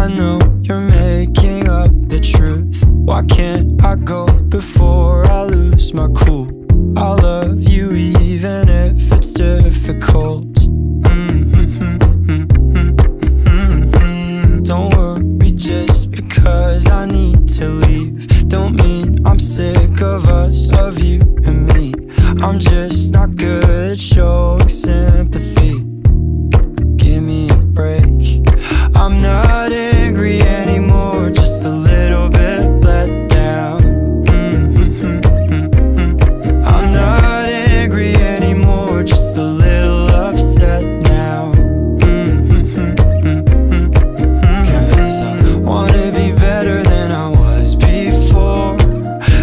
I know you're making up the truth. Why can't I go before I lose my cool? I love you even if it's difficult. Don't worry just because I need to leave. Don't mean I'm sick of us, of you and me. I'm just not good at showing sympathy. Give me a break. I'm not angry anymore, just a little bit let down. I'm not angry anymore, just a little upset now. Cause I wanna be better than I was before,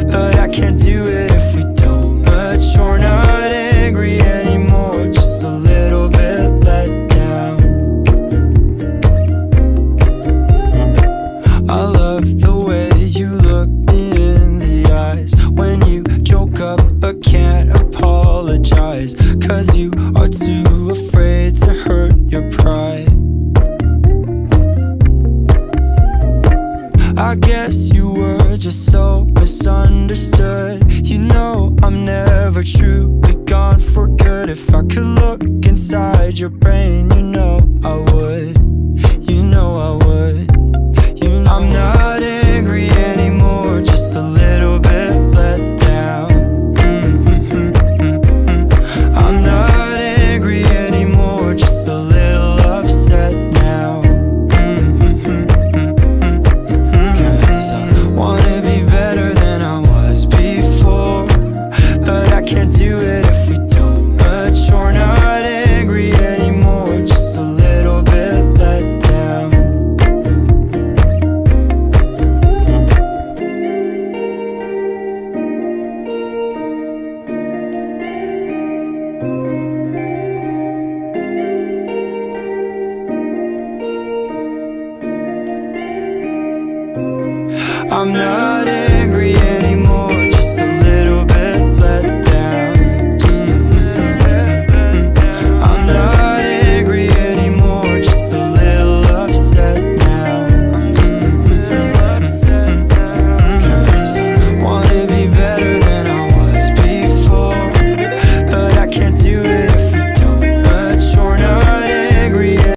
but I can't do it if we don't mature. Not angry anymore, just a little bit let down. I love the way you look me in the eyes when you joke up but can't apologize, cause you are too afraid to hurt your pride. I guess you were just so misunderstood. You know I'm never truly gone for good. If I could look inside your brain, you know I would. You know I would. I'm not angry anymore, just a little bit let down. I'm not angry anymore, just a little upset now. Cause I wanna be better than I was before, but I can't do it if we don't mature. Not angry anymore, just a little bit let down. I'm not